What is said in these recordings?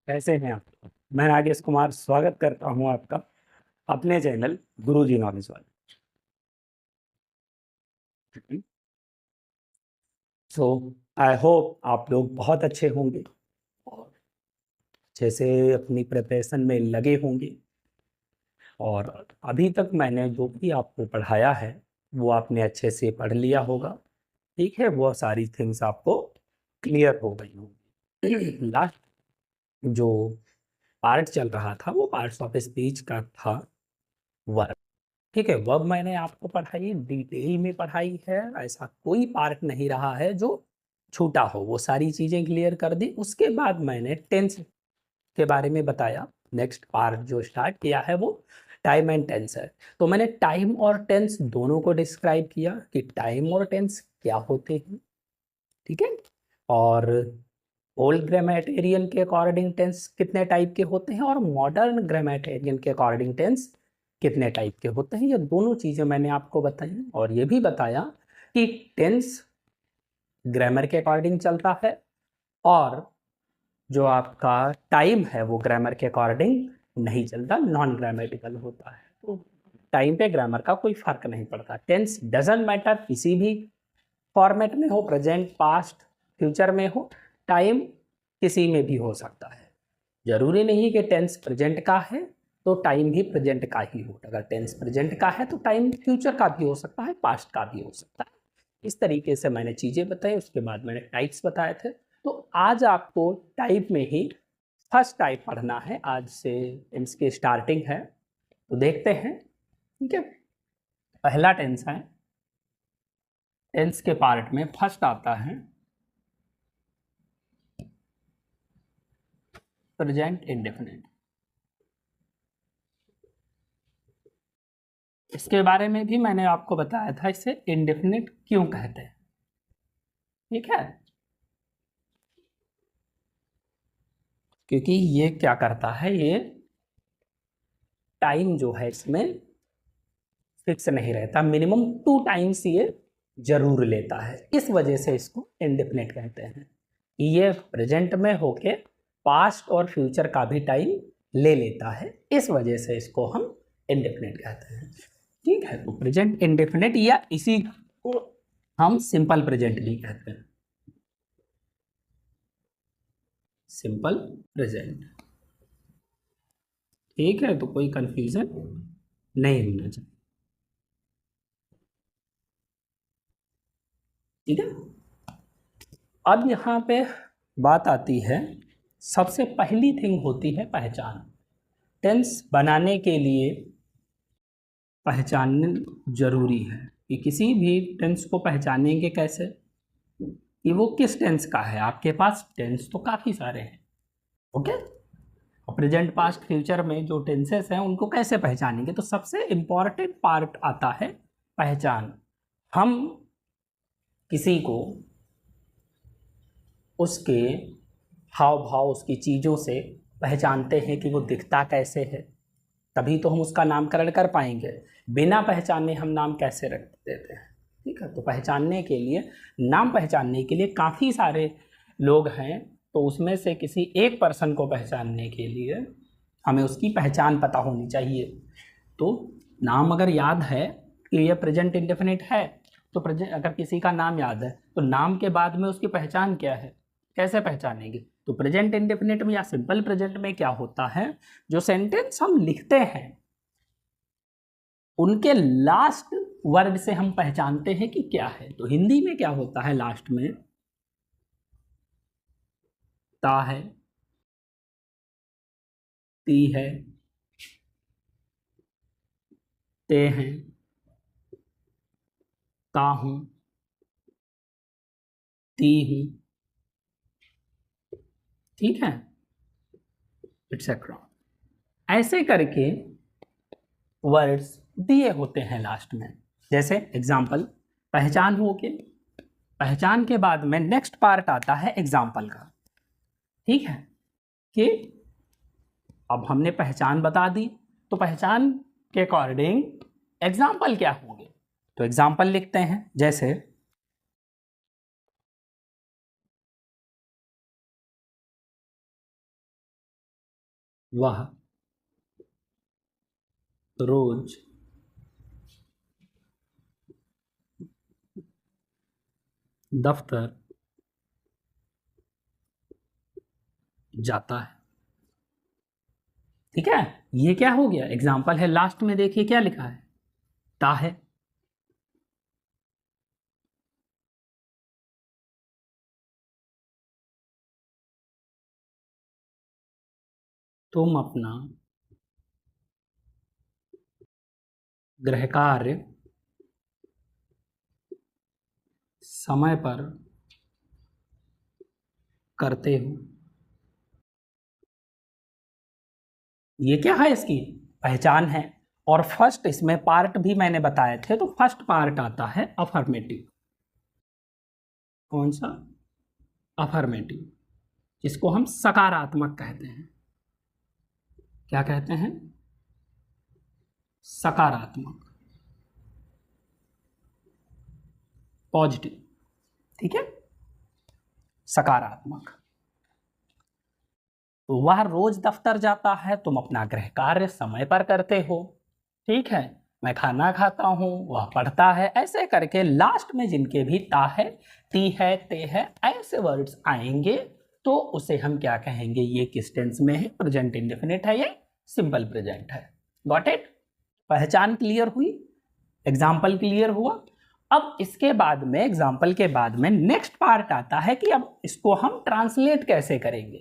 कैसे हैं आप? मैं नागेश कुमार स्वागत करता हूं आपका अपने चैनल गुरुजी नॉलेज वाले। सो आई होप आप लोग बहुत अच्छे होंगे और अच्छे से अपनी प्रिपरेशन में लगे होंगे। और अभी तक मैंने जो भी आपको पढ़ाया है वो आपने अच्छे से पढ़ लिया होगा। ठीक है, वो सारी थिंग्स आपको क्लियर हो गई होंगी। लास्ट जो पार्ट चल रहा था वो पार्ट्स ऑफ स्पीच का था वर्ब। ठीक है, वर्ब मैंने आपको पढ़ाई, डिटेल में पढ़ाई है, ऐसा कोई पार्ट नहीं रहा है जो छूटा हो, वो सारी चीज़ें क्लियर कर दी। उसके बाद मैंने टेंस के बारे में बताया। नेक्स्ट पार्ट जो स्टार्ट किया है वो टाइम एंड टेंस है। तो मैंने टाइम और टेंस दोनों को डिस्क्राइब किया कि टाइम और टेंस क्या होते हैं। ठीक है, और ओल्ड ग्रामेटेरियन के अकॉर्डिंग टेंस कितने टाइप के होते हैं और मॉडर्न ग्रामेटेरियन के अकॉर्डिंग टेंस कितने टाइप के होते हैं, ये दोनों चीज़ें मैंने आपको बताई। और ये भी बताया कि टेंस ग्रामर के अकॉर्डिंग चलता है और जो आपका टाइम है वो ग्रामर के अकॉर्डिंग नहीं चलता, नॉन ग्रामेटिकल होता है। तो टाइम पे ग्रामर का कोई फर्क नहीं पड़ता। टेंस डजंट मैटर, किसी भी फॉर्मेट में हो, प्रेजेंट, पास्ट, फ्यूचर में हो, टाइम किसी में भी हो सकता है। जरूरी नहीं कि टेंस प्रेजेंट का है तो टाइम भी प्रेजेंट का ही हो। अगर टेंस प्रेजेंट का है तो टाइम फ्यूचर का भी हो सकता है, पास्ट का भी हो सकता है। इस तरीके से मैंने चीज़ें बताई। उसके बाद मैंने टाइप्स बताए थे। तो आज आपको टाइप में ही फर्स्ट टाइप पढ़ना है। आज से इसकी स्टार्टिंग है, तो देखते हैं। ठीक है, पहला टेंस है। टेंस के पार्ट में फर्स्ट आता है प्रेजेंट इंडेफिनिट। इसके बारे में भी मैंने आपको बताया था, इसे इंडेफिनिट क्यों कहते हैं। ठीक है, क्योंकि ये क्या करता है, ये टाइम जो है इसमें फिक्स नहीं रहता, मिनिमम 2 टाइम्स ये जरूर लेता है। इस वजह से इसको इंडेफिनिट कहते हैं। ये प्रेजेंट में होके पास्ट और फ्यूचर का भी टाइम ले लेता है, इस वजह से इसको हम इंडेफिनिट कहते हैं। ठीक है, तो प्रेजेंट इंडेफिनिट या इसी को हम सिंपल प्रेजेंट भी कहते हैं, सिंपल प्रेजेंट। ठीक है, तो कोई कंफ्यूजन नहीं होना चाहिए। ठीक है, अब यहाँ पे बात आती है, सबसे पहली थिंग होती है पहचान। टेंस बनाने के लिए पहचान जरूरी है कि किसी भी टेंस को पहचानेंगे कैसे कि वो किस टेंस का है। आपके पास टेंस तो काफ़ी सारे हैं, ओके। प्रेजेंट, पास्ट, फ्यूचर में जो टेंसेस हैं उनको कैसे पहचानेंगे, तो सबसे इंपॉर्टेंट पार्ट आता है पहचान। हम किसी को उसके हाव भाव, उसकी चीज़ों से पहचानते हैं कि वो दिखता कैसे है, तभी तो हम उसका नामकरण कर पाएंगे। बिना पहचाने हम नाम कैसे रख देते हैं। ठीक है, तो पहचानने के लिए, नाम पहचानने के लिए काफ़ी सारे लोग हैं, तो उसमें से किसी एक पर्सन को पहचानने के लिए हमें उसकी पहचान पता होनी चाहिए। तो नाम अगर याद है कि ये प्रेजेंट इंडेफिनिट है, तो प्रेजेंट, अगर किसी का नाम याद है तो नाम के बाद में उसकी पहचान क्या है, कैसे पहचानेंगे। तो प्रेजेंट इंडेफिनिट में या सिंपल प्रेजेंट में क्या होता है, जो सेंटेंस हम लिखते हैं उनके लास्ट वर्ड से हम पहचानते हैं कि क्या है। तो हिंदी में क्या होता है, लास्ट में ता है, ती है, ते हैं, ता हूं, ती हूं। ठीक है, इट्सेट्रा, ऐसे करके वर्ड्स दिए होते हैं लास्ट में। जैसे एग्जाम्पल, पहचान हो के, पहचान के बाद में नेक्स्ट पार्ट आता है एग्जाम्पल का। ठीक है, कि अब हमने पहचान बता दी, तो पहचान के अकॉर्डिंग एग्जाम्पल क्या होंगे, तो एग्जाम्पल लिखते हैं। जैसे वह रोज दफ्तर जाता है। ठीक है, ये क्या हो गया, एग्जाम्पल है। लास्ट में देखिए क्या लिखा है, ता है। तुम अपना गृह कार्य समय पर करते हो। ये क्या है, इसकी पहचान है। और फर्स्ट इसमें पार्ट भी मैंने बताए थे, तो फर्स्ट पार्ट आता है अफर्मेटिव। कौन सा, अफर्मेटिव, जिसको हम सकारात्मक कहते हैं। क्या कहते हैं, सकारात्मक, पॉजिटिव। ठीक है, सकारात्मक। तो वह रोज दफ्तर जाता है, तुम अपना गृह कार्य समय पर करते हो। ठीक है, मैं खाना खाता हूं, वह पढ़ता है। ऐसे करके लास्ट में जिनके भी ता है, ती है, ते है, ऐसे वर्ड्स आएंगे तो उसे हम क्या कहेंगे, ये किस टेंस में है, प्रेजेंट इंडेफिनिट है, ये सिंपल प्रेजेंट है। गॉट इट, पहचान क्लियर हुई, एग्जाम्पल क्लियर हुआ। अब इसके बाद में, एग्जाम्पल के बाद में नेक्स्ट पार्ट आता है कि अब इसको हम ट्रांसलेट कैसे करेंगे।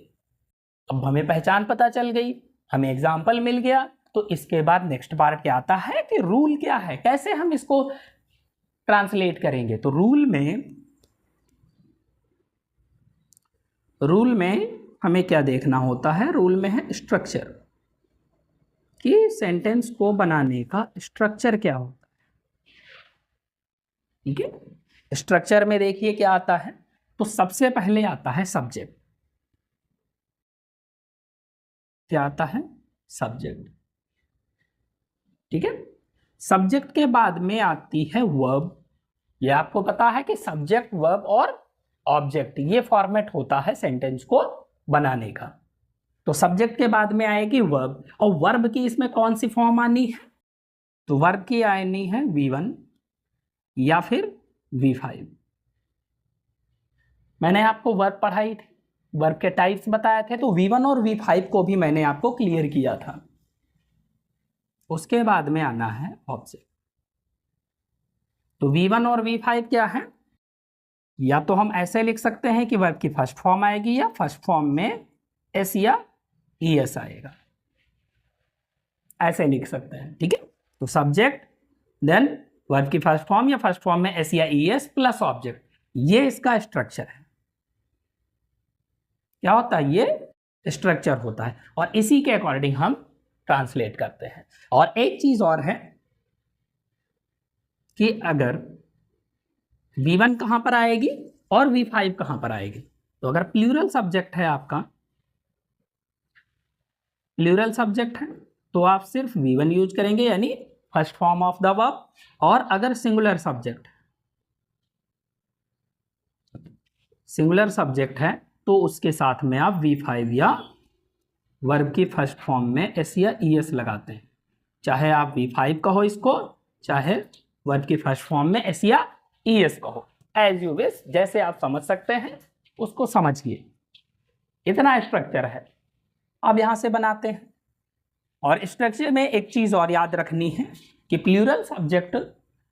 अब हमें पहचान पता चल गई, हमें एग्जाम्पल मिल गया, तो इसके बाद नेक्स्ट पार्ट क्या आता है कि रूल क्या है, कैसे हम इसको ट्रांसलेट करेंगे। तो रूल में हमें क्या देखना होता है, रूल में है स्ट्रक्चर, कि सेंटेंस को बनाने का स्ट्रक्चर क्या होता है। ठीक है, स्ट्रक्चर में देखिए क्या आता है, तो सबसे पहले आता है सब्जेक्ट। क्या आता है, सब्जेक्ट। ठीक है, सब्जेक्ट के बाद में आती है वर्ब। ये आपको पता है कि सब्जेक्ट, वर्ब और ऑब्जेक्ट, ये फॉर्मेट होता है सेंटेंस को बनाने का। तो सब्जेक्ट के बाद में आएगी वर्ब, और वर्ब की इसमें कौन सी फॉर्म आनी है, तो वर्ब की आनी है V1 या फिर V5। मैंने आपको वर्ब पढ़ाई थी, वर्ब के टाइप्स बताए थे, तो V1 और V5 को भी मैंने आपको क्लियर किया था। उसके बाद में आना है ऑब्जेक्ट। तो V1 और V5 क्या है, या तो हम ऐसे लिख सकते हैं कि वर्ब की फर्स्ट फॉर्म आएगी, या फर्स्ट फॉर्म में एस या ES आएगा, ऐसे लिख सकते हैं। ठीक है, तो सब्जेक्ट, देन वर्ब की फर्स्ट फॉर्म या फर्स्ट फॉर्म में एस या ES प्लस ऑब्जेक्ट, ये इसका स्ट्रक्चर है। क्या होता है, ये स्ट्रक्चर होता है, और इसी के अकॉर्डिंग हम ट्रांसलेट करते हैं। और एक चीज और है कि अगर V1 कहां पर आएगी और V5 कहां पर आएगी, तो अगर प्लूरल सब्जेक्ट है आपका, प्लूरल सब्जेक्ट है, तो आप सिर्फ V1 यूज करेंगे, यानी first form of the verb. और अगर सिंगुलर सब्जेक्ट है तो उसके साथ में आप V5 या वर्ब की फर्स्ट फॉर्म में S या ES लगाते हैं। चाहे आप V5 कहो इसको, चाहे वर्ब की फर्स्ट फॉर्म में S या ES कहो, एज यू विश, जैसे आप समझ सकते हैं उसको समझिए। इतना स्ट्रक्चर है। अब यहां से बनाते हैं। और स्ट्रक्चर में एक चीज और याद रखनी है कि प्लूरल सब्जेक्ट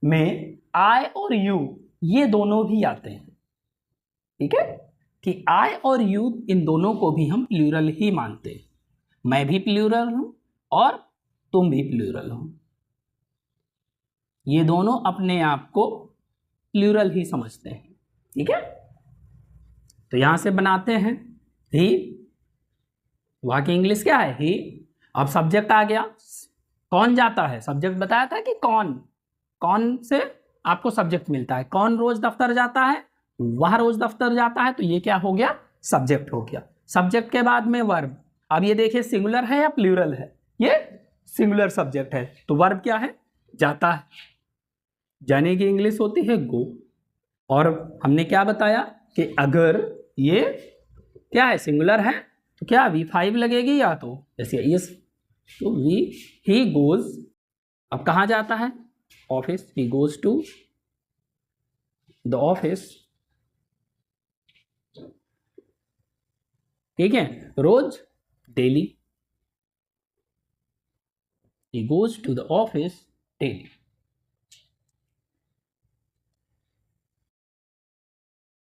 में I और U ये दोनों भी आते हैं। ठीक है, कि I और U इन दोनों को भी हम प्लूरल ही मानते हैं। मैं भी प्लूरल हूं और तुम भी प्लूरल हो, ये दोनों अपने आप को प्लूरल ही समझते हैं। ठीक है, तो यहां से बनाते हैं ही, वहां की इंग्लिश क्या है, ही। अब सब्जेक्ट आ गया, कौन जाता है, सब्जेक्ट बताया था कि कौन से आपको सब्जेक्ट मिलता है, कौन रोज दफ्तर जाता है, वह रोज दफ्तर जाता है, तो ये क्या हो गया, सब्जेक्ट हो गया। सब्जेक्ट के बाद में वर्ब। अब ये देखिए सिंगुलर है या प्लूरल है, ये सिंगुलर सब्जेक्ट है, तो वर्ब क्या है, जाता है। जाने की इंग्लिश होती है गो। और हमने क्या बताया कि अगर ये क्या है, सिंगुलर है, तो क्या V5 लगेगी या तो जैसे यस, तो ही गोज, अब कहाँ जाता है, ऑफिस, ही गोज टू द ऑफिस, ठीक है, रोज, daily, he goes to the office daily।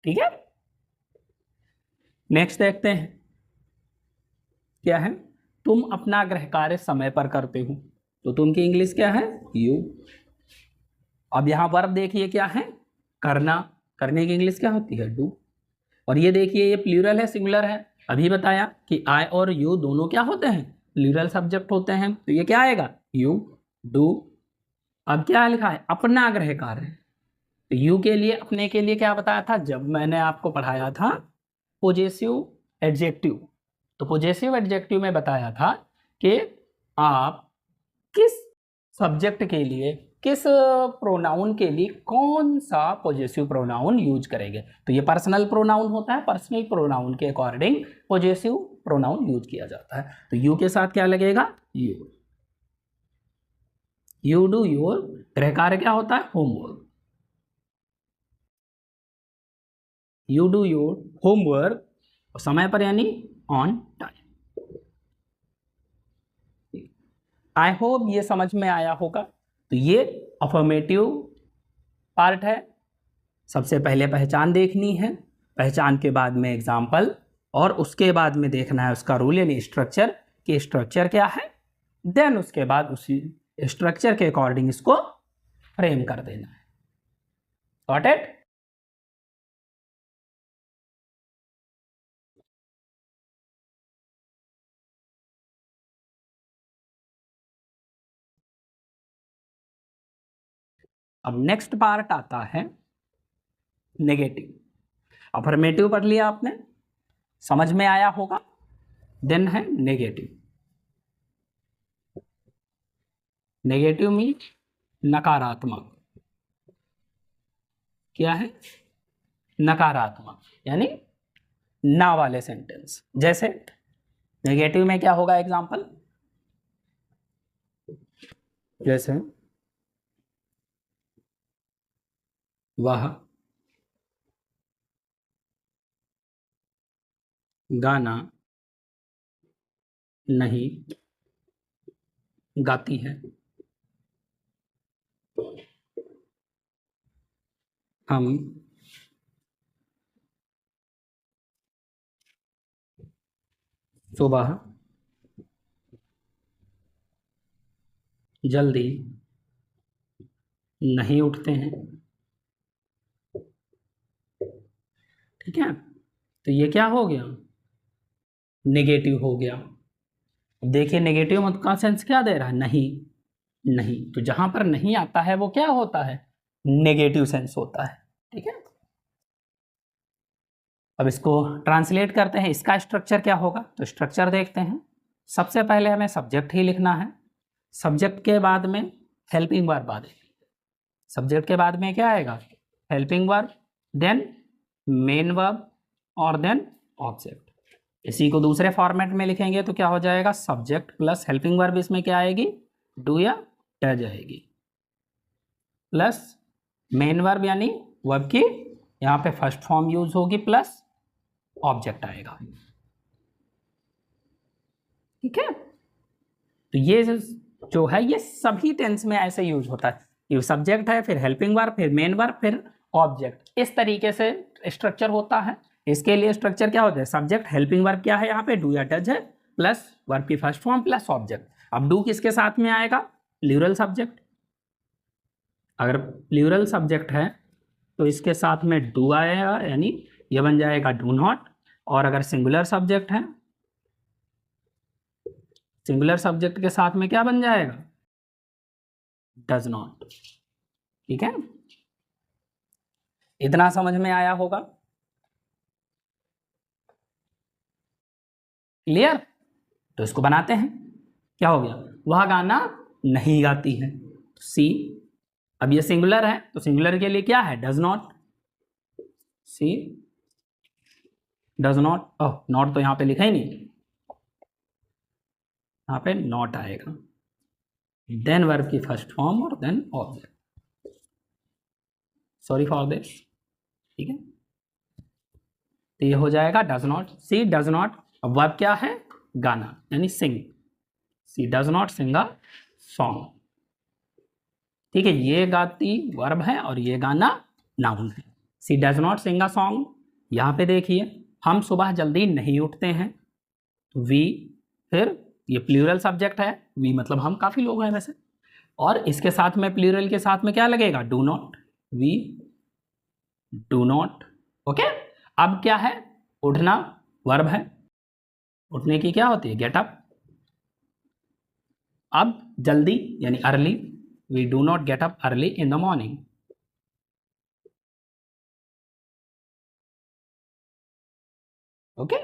ठीक है, नेक्स्ट देखते हैं क्या है, तुम अपना गृह कार्य समय पर करते हो, तो तुम की इंग्लिश क्या है, यू। अब यहां वर्ब देखिए क्या है, करना, करने की इंग्लिश क्या होती है, डू। और ये देखिए ये प्लूरल है सिंगुलर है, अभी बताया कि आई और यू दोनों क्या होते हैं, प्लूरल सब्जेक्ट होते हैं, तो ये क्या आएगा, यू, डू। अब क्या लिखा है, अपना गृह कार्य, तो यू के लिए, अपने के लिए क्या बताया था जब मैंने आपको पढ़ाया था पोजेसिव एडजेक्टिव, तो पोजेसिव एडजेक्टिव में बताया था कि आप किस सब्जेक्ट के लिए, किस प्रोनाउन के लिए कौन सा पोजेसिव प्रोनाउन यूज करेंगे, तो ये पर्सनल प्रोनाउन होता है, पर्सनल प्रोनाउन के अकॉर्डिंग पोजेसिव प्रोनाउन यूज किया जाता है। तो यू के साथ क्या लगेगा, यू, यू डू योर, गृह कार्य क्या होता है, homework, you do your homework, समय पर यानी ऑन टाइम। आई होप ये समझ में आया होगा। तो ये अफर्मेटिव पार्ट है, सबसे पहले पहचान देखनी है, पहचान के बाद में एग्जाम्पल, और उसके बाद में देखना है उसका रूल यानी स्ट्रक्चर, कि स्ट्रक्चर क्या है, देन उसके बाद उसी स्ट्रक्चर के अकॉर्डिंग इसको फ्रेम कर देना है। Got it. अब नेक्स्ट पार्ट आता है नेगेटिव। अफर्मेटिव पढ़ लिया आपने, समझ में आया होगा, देन है नेगेटिव। नेगेटिव मीन्स नकारात्मक, क्या है, नकारात्मक, यानी ना वाले सेंटेंस। जैसे नेगेटिव में क्या होगा, एग्जांपल, जैसे वह गाना नहीं गाती है, हम सुबह जल्दी नहीं उठते हैं। ठीक है, तो ये क्या हो गया, नेगेटिव हो गया। देखिए नेगेटिव मत का सेंस क्या दे रहा है, नहीं, नहीं, तो जहां पर नहीं आता है वो क्या होता है, नेगेटिव सेंस होता है। ठीक है, अब इसको ट्रांसलेट करते हैं, इसका स्ट्रक्चर क्या होगा, तो स्ट्रक्चर देखते हैं। सबसे पहले हमें सब्जेक्ट ही लिखना है, सब्जेक्ट के बाद में हेल्पिंग वर्ब आ जाएगी, सब्जेक्ट के बाद में क्या आएगा, helping verb, then main verb, और देन ऑब्जेक्ट। इसी को दूसरे फॉर्मेट में लिखेंगे तो क्या हो जाएगा, सब्जेक्ट प्लस हेल्पिंग वर्ब, इसमें क्या आएगी, डू या डज आएगी, प्लस मेन वर्ब यानी वर्ब की यहाँ पे फर्स्ट फॉर्म यूज होगी, प्लस ऑब्जेक्ट आएगा। ठीक है, तो ये जो है ये सभी टेंस में ऐसे यूज होता है, ये सब्जेक्ट है, फिर हेल्पिंग वर्ब, फिर मेन वर्ब, फिर ऑब्जेक्ट, इस तरीके से स्ट्रक्चर होता है। इसके लिए स्ट्रक्चर क्या होता है, सब्जेक्ट, हेल्पिंग वर्ब क्या है यहाँ पे, डू या डज है, प्लस वर्ब की फर्स्ट फॉर्म प्लस ऑब्जेक्ट। अब डू किसके साथ में आएगा, प्लूरल सब्जेक्ट, अगर प्लूरल सब्जेक्ट है तो इसके साथ में डू आएगा, यानी ये बन जाएगा डू नॉट। और अगर सिंगुलर सब्जेक्ट है, सिंगुलर सब्जेक्ट के साथ में क्या बन जाएगा, डज नॉट। ठीक है, इतना समझ में आया होगा, क्लियर। तो इसको बनाते हैं, क्या हो गया, वह गाना नहीं गाती है, सी। अब ये सिंगुलर है तो सिंगुलर के लिए क्या है, does not, she does not, oh not तो यहाँ पे लिखा ही नहीं, यहाँ पे नॉट आएगा, देन वर्ब की फर्स्ट फॉर्म और then object. Sorry for this, ठीक है। तो ये हो जाएगा does not, she does not, verb क्या है, गाना यानी sing, she does not sing a song, ठीक है। ये गाती वर्ब है और ये गाना नाउन है। She does not sing a song, यहाँ पे देखिए हम सुबह जल्दी नहीं उठते हैं, वी, फिर ये प्लूरल सब्जेक्ट है, वी मतलब हम, काफ़ी लोग हैं वैसे, और इसके साथ में प्लूरल के साथ में क्या लगेगा, do not, we do not, okay. अब क्या है, उठना वर्ब है, उठने की क्या होती है, गेट अप। अब जल्दी यानी early, we do not get up early in the morning, okay.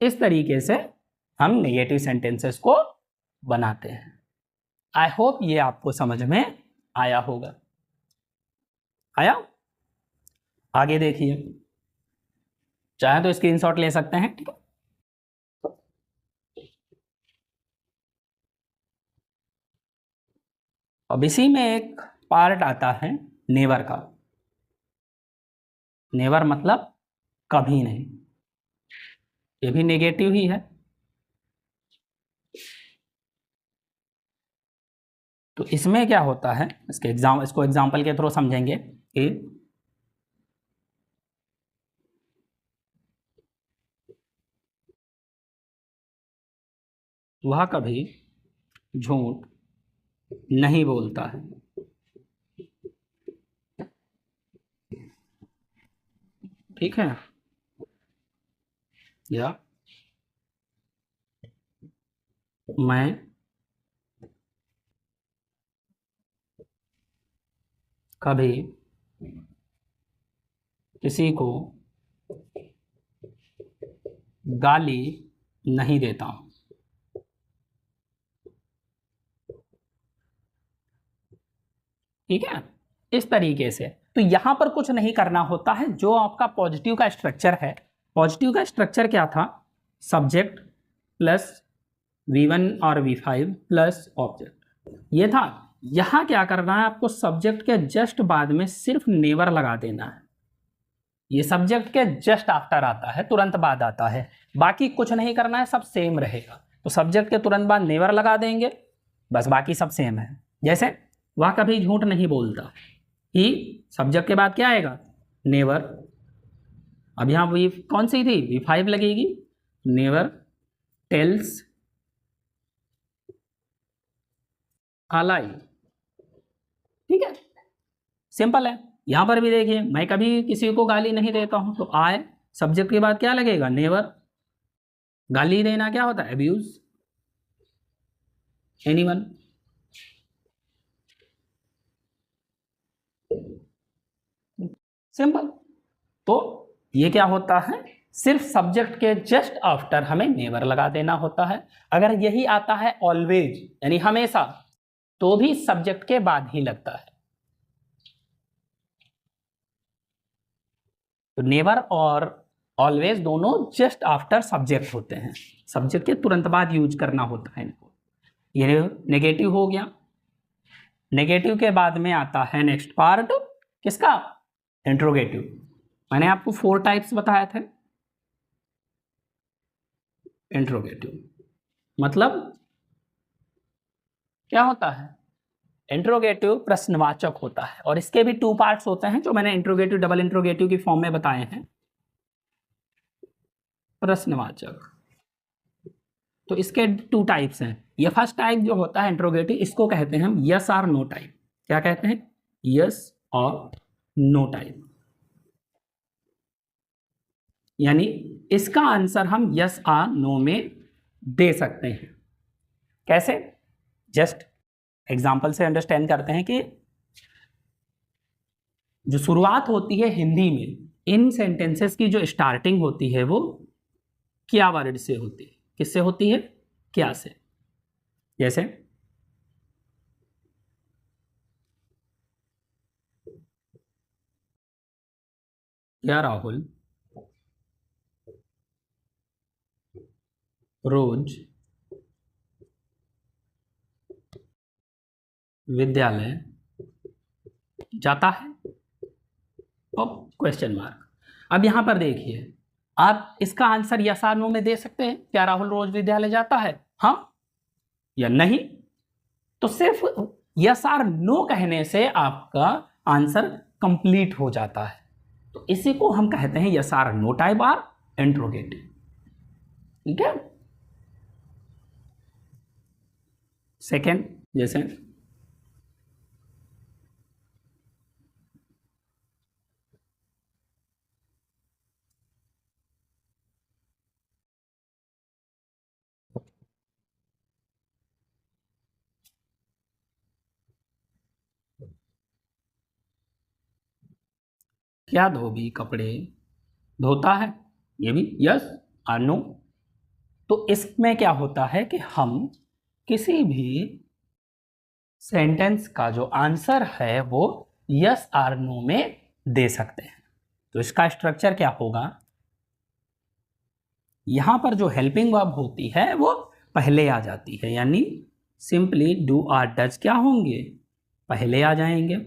इस तरीके से हम नेगेटिव सेंटेंसेस को बनाते हैं। आई होप ये आपको समझ में आया होगा। आया? आगे देखिए, चाहे तो स्क्रीनशॉट ले सकते हैं, ठीक है। अब इसी में एक पार्ट आता है नेवर का। नेवर मतलब कभी नहीं, ये भी नेगेटिव ही है। तो इसमें क्या होता है, इसको एग्जाम्पल के थ्रू समझेंगे कि वह कभी झूठ नहीं बोलता है, ठीक है, या मैं कभी किसी को गाली नहीं देता हूं, ठीक है। इस तरीके से तो यहां पर कुछ नहीं करना होता है। जो आपका पॉजिटिव का स्ट्रक्चर है, पॉजिटिव का स्ट्रक्चर क्या था, सब्जेक्ट प्लस V1 और V5 प्लस ऑब्जेक्ट, ये था। यहां क्या करना है, आपको सब्जेक्ट के जस्ट बाद में सिर्फ नेवर लगा देना है। ये सब्जेक्ट के जस्ट आफ्टर आता है, तुरंत बाद आता है, बाकी कुछ नहीं करना है, सब सेम रहेगा। तो सब्जेक्ट के तुरंत बाद नेवर लगा देंगे, बस बाकी सब सेम है। जैसे वह कभी झूठ नहीं बोलता, ही सब्जेक्ट के बाद क्या आएगा, नेवर। अब यहाँ वी कौन सी थी, V5 लगेगी, नेवर टेल्स अ लाई, ठीक है, सिंपल है। यहां पर भी देखिए, मैं कभी किसी को गाली नहीं देता हूं, तो आए सब्जेक्ट के बाद क्या लगेगा, नेवर। गाली देना क्या होता है, अब्यूज एनीवन, सिंपल। तो ये क्या होता है, सिर्फ सब्जेक्ट के जस्ट आफ्टर हमें नेवर लगा देना होता है। अगर यही आता है ऑलवेज यानी हमेशा, तो भी सब्जेक्ट के बाद ही लगता है। तो नेवर और ऑलवेज दोनों जस्ट आफ्टर सब्जेक्ट होते हैं, सब्जेक्ट के तुरंत बाद यूज करना होता है इनको। ये नेगेटिव हो गया। नेगेटिव के बाद में आता है नेक्स्ट पार्ट किसका, इंट्रोगेटिव। मैंने आपको 4 टाइप्स बताए थे। इंट्रोगेटिव मतलब क्या होता है, इंट्रोगेटिव प्रश्नवाचक होता है, और इसके भी 2 पार्ट्स होते हैं जो मैंने इंट्रोगेटिव डबल इंट्रोगेटिव की फॉर्म में बताए हैं। प्रश्नवाचक, तो इसके 2 टाइप्स हैं। ये फर्स्ट टाइप जो होता है इंट्रोगेटिव, इसको कहते हैं हम यस और नो टाइप। क्या कहते हैं, यस और नो टाइप, यानी इसका आंसर हम यस और नो में दे सकते हैं। कैसे, जस्ट एग्जाम्पल से अंडरस्टैंड करते हैं कि जो शुरुआत होती है हिंदी में, इन सेंटेंसेस की जो स्टार्टिंग होती है वो क्या वर्ड से होती है, किससे होती है, क्या से। जैसे क्या राहुल रोज विद्यालय जाता है और क्वेश्चन मार्क। अब यहां पर देखिए, आप इसका आंसर यस और नो में दे सकते हैं। क्या राहुल रोज विद्यालय जाता है, हाँ या नहीं? तो सिर्फ यस और नो कहने से आपका आंसर कंप्लीट हो जाता है। तो इसी को हम कहते हैं यस और नो टाइप और इंट्रोगेटिव। ठीक है। सेकेंड, जैसे क्या धोबी कपड़े धोता है, ये भी यस और नो। तो इसमें क्या होता है कि हम किसी भी सेंटेंस का जो आंसर है वो यस और नो में दे सकते हैं। तो इसका स्ट्रक्चर क्या होगा, यहां पर जो हेल्पिंग वर्ब होती है वो पहले आ जाती है, यानी सिंपली डू और डज क्या होंगे, पहले आ जाएंगे।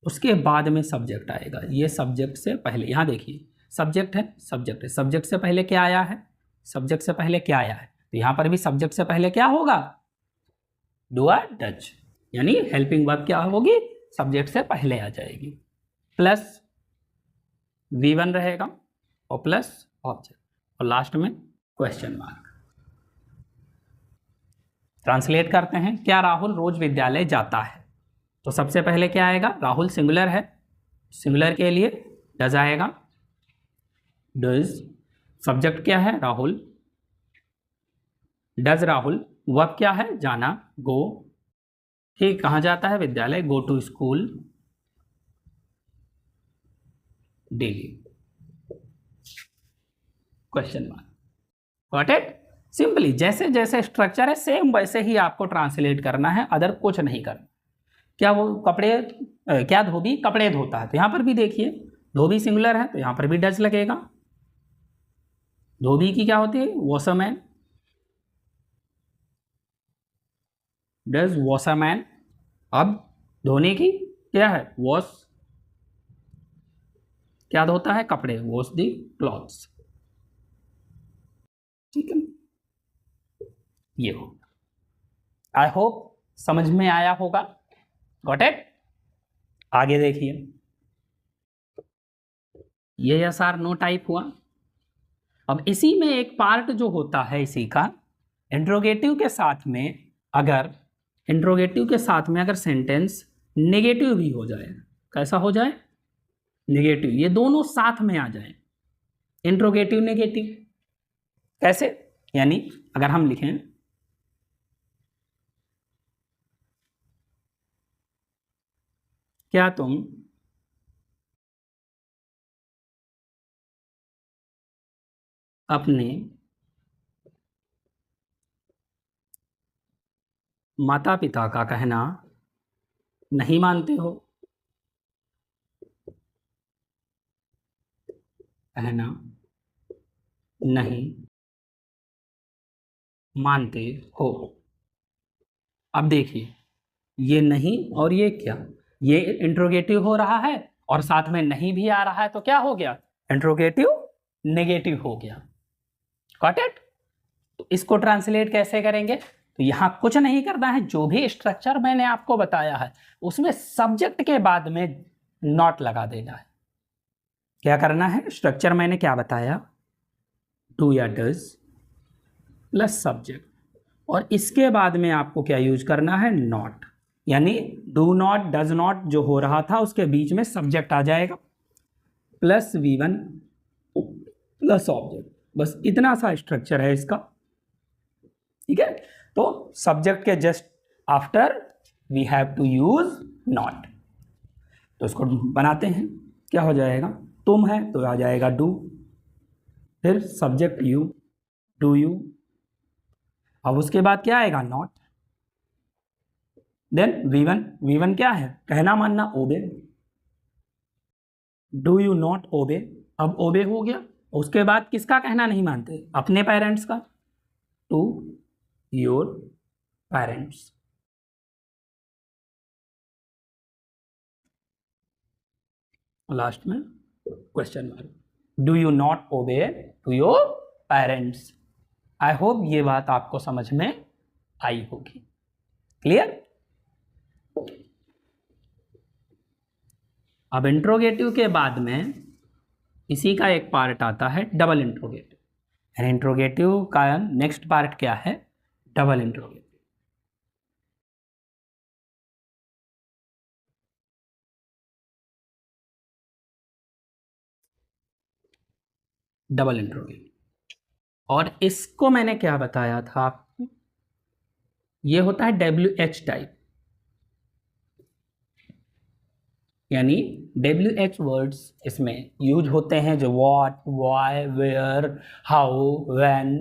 उसके बाद में सब्जेक्ट आएगा। ये सब्जेक्ट से पहले, यहां देखिए सब्जेक्ट है, सब्जेक्ट है, सब्जेक्ट से पहले क्या आया है, सब्जेक्ट से पहले क्या आया है, तो यहां पर भी सब्जेक्ट से पहले क्या होगा, डू और डज, यानी हेल्पिंग वर्ब क्या होगी, सब्जेक्ट से पहले आ जाएगी। प्लस V1 रहेगा और प्लस ऑब्जेक्ट और लास्ट में क्वेश्चन मार्क। ट्रांसलेट करते हैं, क्या राहुल रोज विद्यालय जाता है? तो सबसे पहले क्या आएगा, राहुल सिंगुलर है, सिंगुलर के लिए डज आएगा, डज। सब्जेक्ट क्या है, राहुल, डज राहुल। वर्ब क्या है, जाना, गो। ठीक, कहाँ जाता है, विद्यालय, go to school daily, question mark. Got it? Simply जैसे जैसे स्ट्रक्चर है सेम वैसे ही आपको ट्रांसलेट करना है, अदर कुछ नहीं करना। क्या वो कपड़े क्या धोबी कपड़े धोता है, तो यहां पर भी देखिए धोबी सिंगुलर है तो यहां पर भी डज लगेगा। धोबी की क्या होती है, वॉशरमैन, डज वॉशरमैन। अब धोने की क्या है, वॉश, क्या धोता है, कपड़े, वॉश दी क्लॉथ्स। ठीक है, ये हो, आई होप समझ में आया होगा। Got it? आगे देखिए, ये यस और नो टाइप हुआ। अब इसी में एक पार्ट जो होता है इसी का, इंट्रोगेटिव के साथ में, अगर इंट्रोगेटिव के साथ में अगर सेंटेंस नेगेटिव भी हो जाए, कैसा हो जाए, नेगेटिव, ये दोनों साथ में आ जाए, इंट्रोगेटिव नेगेटिव। कैसे, यानी अगर हम लिखें क्या तुम अपने माता पिता का कहना नहीं मानते हो, कहना नहीं मानते हो। अब देखिए ये नहीं और ये क्या, ये इंट्रोगेटिव हो रहा है और साथ में नहीं भी आ रहा है, तो क्या हो गया, इंट्रोगेटिव नेगेटिव हो गया। Got it? तो इसको ट्रांसलेट कैसे करेंगे, तो यहां कुछ नहीं करना है, जो भी स्ट्रक्चर मैंने आपको बताया है उसमें सब्जेक्ट के बाद में नॉट लगा देना है। क्या करना है, स्ट्रक्चर मैंने क्या बताया, डू या डज प्लस सब्जेक्ट, और इसके बाद में आपको क्या यूज करना है, नॉट, यानी डू नॉट डज नॉट जो हो रहा था उसके बीच में सब्जेक्ट आ जाएगा, प्लस V1 प्लस ऑब्जेक्ट। बस इतना सा स्ट्रक्चर है इसका। ठीक है, तो सब्जेक्ट के just after we have to use not. तो इसको बनाते हैं, क्या हो जाएगा, तुम है तो आ जाएगा डू, फिर सब्जेक्ट यू, डू यू, अब उसके बाद क्या आएगा, नॉट, देन V1 क्या है, कहना मानना, ओबे, डू यू नॉट ओबे, अब ओबे हो गया। उसके बाद किसका कहना नहीं मानते, अपने पेरेंट्स का, टू योर पेरेंट्स। लास्ट में question mark. Do you not obey to your parents. I hope ये बात आपको समझ में आई होगी। क्लियर। अब इंट्रोगेटिव के बाद में इसी का एक पार्ट आता है डबल इंट्रोगेटिव। इंट्रोगेटिव का नेक्स्ट पार्ट क्या है? Double interrogative. डबल इंट्रोगेटिव, और इसको मैंने क्या बताया था आपको? ये होता है WH टाइप, यानी WH वर्ड्स इसमें यूज होते हैं, जो what, why, where, how, when,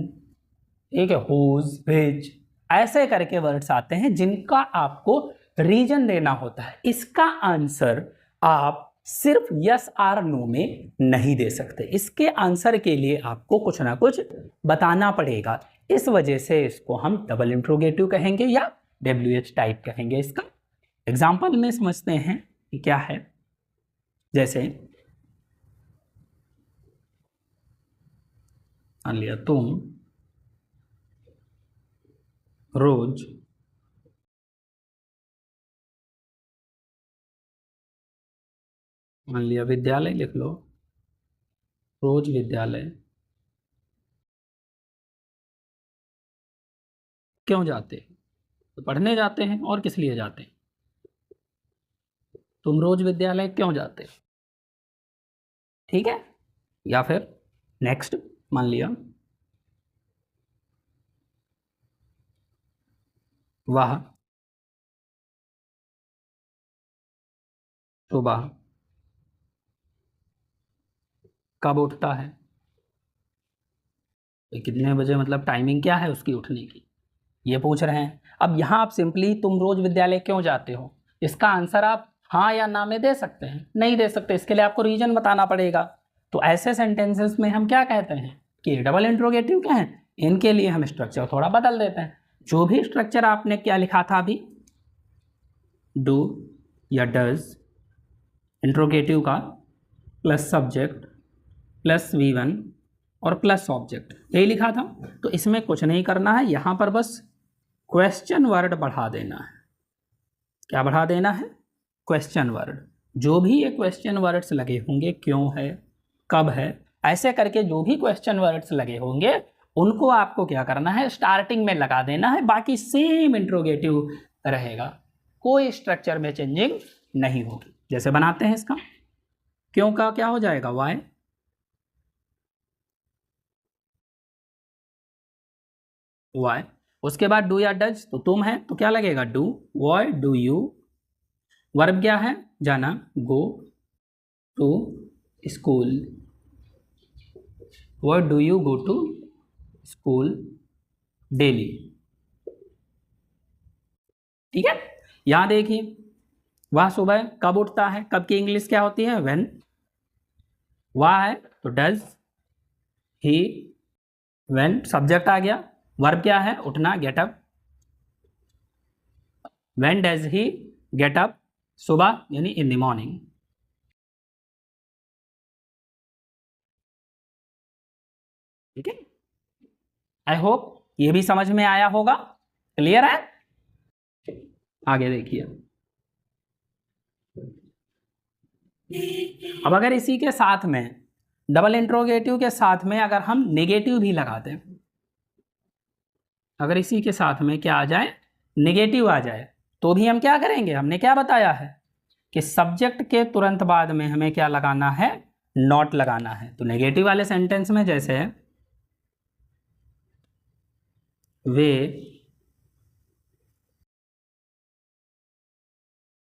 ठीक है, हुज, व्हिच, ऐसे करके वर्ड्स आते हैं जिनका आपको रीजन देना होता है। इसका आंसर आप सिर्फ यस आर नो में नहीं दे सकते, इसके आंसर के लिए आपको कुछ ना कुछ बताना पड़ेगा। इस वजह से इसको हम डबल इंट्रोगेटिव कहेंगे या WH टाइप कहेंगे। इसका एग्जाम्पल में समझते हैं कि क्या है। जैसे मान लिया तुम रोज मान लिया विद्यालय लिख लो, रोज विद्यालय क्यों जाते हैं? तो पढ़ने जाते हैं, और किस लिए जाते हैं? तुम रोज विद्यालय क्यों जाते हो? ठीक है। या फिर नेक्स्ट मान लिया वह सुबह कब उठता है? तो कितने बजे, मतलब टाइमिंग क्या है उसकी उठने की, ये पूछ रहे हैं। अब यहाँ आप सिंपली तुम रोज विद्यालय क्यों जाते हो, इसका आंसर आप हाँ या ना में दे सकते हैं? नहीं दे सकते, इसके लिए आपको रीजन बताना पड़ेगा। तो ऐसे सेंटेंसेस में हम क्या कहते हैं कि डबल इंट्रोगेटिव क्या है, इनके लिए हम स्ट्रक्चर थोड़ा बदल देते हैं। जो भी स्ट्रक्चर आपने क्या लिखा था अभी, डू या डज, इंट्रोगेटिव का प्लस सब्जेक्ट प्लस V1 और प्लस ऑब्जेक्ट, यही लिखा था। तो इसमें कुछ नहीं करना है, यहाँ पर बस क्वेश्चन वर्ड बढ़ा देना है। क्या बढ़ा देना है? Question word. जो भी ये क्वेश्चन वर्ड्स लगे होंगे, क्यों है, कब है, ऐसे करके जो भी क्वेश्चन वर्ड्स लगे होंगे उनको आपको क्या करना है, स्टार्टिंग में लगा देना है। बाकी सेम इंट्रोगेटिव रहेगा, कोई स्ट्रक्चर में चेंजिंग नहीं होगी। जैसे बनाते हैं इसका, क्यों का क्या हो जाएगा, वाई, वाई। उसके बाद डू या डज, तो तुम है तो क्या लगेगा, do, why do you. Verb क्या है, जाना, go to school, what do you go to school daily. ठीक है। यहां देखिए, वह सुबह कब उठता है, कब की इंग्लिश क्या होती है, व्हेन। वह है तो डज, ही, व्हेन सब्जेक्ट आ गया, वर्ब क्या है, उठना, get up. When does he get up, सुबह यानी इन द मॉर्निंग। ठीक है। आई होप ये भी समझ में आया होगा। क्लियर है? आगे देखिए, अब अगर इसी के साथ में डबल इंट्रोगेटिव के साथ में अगर हम नेगेटिव भी लगा दें, अगर इसी के साथ में क्या आ जाए, नेगेटिव आ जाए, तो भी हम क्या करेंगे? हमने क्या बताया है कि सब्जेक्ट के तुरंत बाद में हमें क्या लगाना है, नॉट लगाना है। तो नेगेटिव वाले सेंटेंस में जैसे है, वे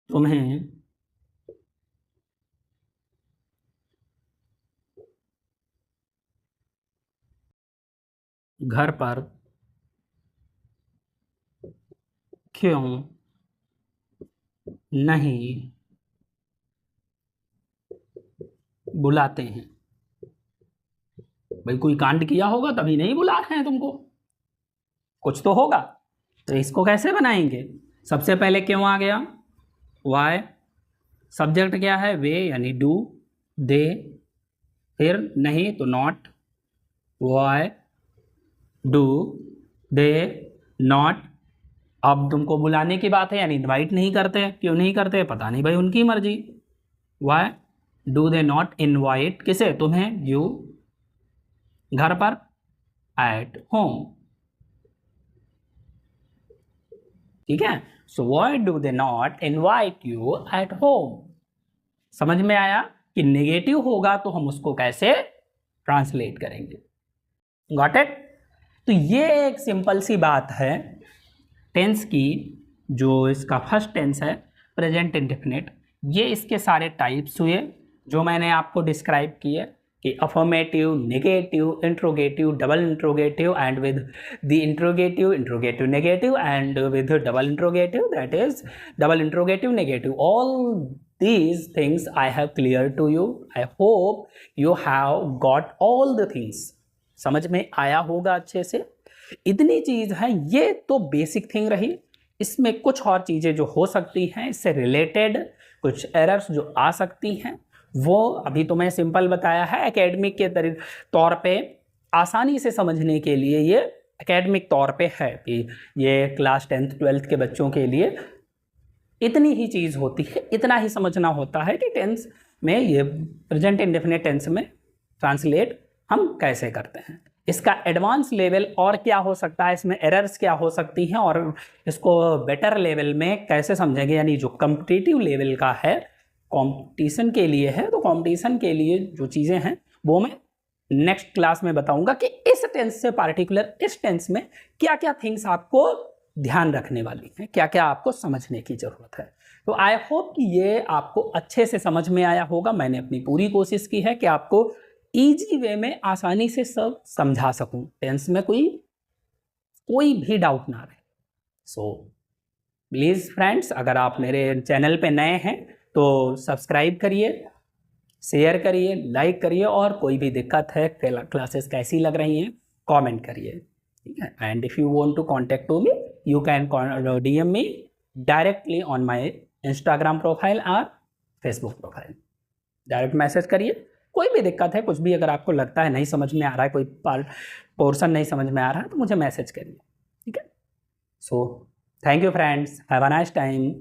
तुम्हें घर पर क्यों नहीं बुलाते हैं? भाई कोई कांड किया होगा तभी नहीं बुला रहे हैं तुमको, कुछ तो होगा। तो इसको कैसे बनाएंगे? सबसे पहले क्यों आ गया, वाई, सब्जेक्ट क्या है, वे यानी डू, दे, फिर नहीं तो not, Y do they not. अब तुमको बुलाने की बात है, यानी इनवाइट नहीं करते, क्यों नहीं करते पता नहीं भाई, उनकी मर्जी। Why do they not invite किसे, तुम्हें, यू, घर पर, एट होम। ठीक है, so why do they not invite you at home. समझ में आया कि नेगेटिव होगा तो हम उसको कैसे ट्रांसलेट करेंगे। Got it. तो ये एक सिंपल सी बात है टेंस की। जो इसका फर्स्ट टेंस है प्रेजेंट इंडेफिनिट, ये इसके सारे टाइप्स हुए जो मैंने आपको डिस्क्राइब किए कि affirmative, negative, interrogative, double interrogative and with the interrogative, interrogative negative and with double interrogative, that is double interrogative negative. All these things I have cleared to you. I hope you have got all the things. समझ में आया होगा अच्छे से। इतनी चीज है, ये तो बेसिक थिंग रही। इसमें कुछ और चीजें जो हो सकती हैं इससे रिलेटेड, कुछ एरर्स जो आ सकती हैं, वो अभी तो मैं सिंपल बताया है एकेडमिक के तौर पे, आसानी से समझने के लिए ये एकेडमिक तौर पे है कि ये क्लास 10th 12th के बच्चों के लिए इतनी ही चीज़ होती है, इतना ही समझना होता है कि टेंस में ये प्रेजेंट इंडेफिनिट टेंस में ट्रांसलेट हम कैसे करते हैं। इसका एडवांस लेवल और क्या हो सकता है, इसमें एरर्स क्या हो सकती हैं और इसको बेटर लेवल में कैसे समझेंगे, यानी जो कॉम्पिटिटिव लेवल का है, कंपटीशन के लिए है, तो कंपटीशन के लिए जो चीज़ें हैं वो मैं नेक्स्ट क्लास में बताऊंगा कि इस टेंस से पार्टिकुलर इस टेंस में क्या क्या थिंग्स आपको ध्यान रखने वाली हैं, क्या क्या आपको समझने की ज़रूरत है। तो आई होप कि ये आपको अच्छे से समझ में आया होगा। मैंने अपनी पूरी कोशिश की है कि आपको इजी वे में आसानी से सब समझा सकूं, टेंस में कोई भी डाउट ना रहे। सो प्लीज़ फ्रेंड्स, अगर आप मेरे चैनल पे नए हैं तो सब्सक्राइब करिए, शेयर करिए, लाइक करिए, और कोई भी दिक्कत है, क्लासेस कैसी लग रही हैं, कमेंट करिए। ठीक है, and if you want to contact to me, you can DM me directly on my Instagram profile और Facebook profile। डायरेक्ट मैसेज करिए, कोई भी दिक्कत है, कुछ भी अगर आपको लगता है नहीं समझ में आ रहा है, कोई पोर्शन नहीं समझ में आ रहा है, तो मुझे मैसेज करिए। ठीक है, so thank you friends, have a nice time.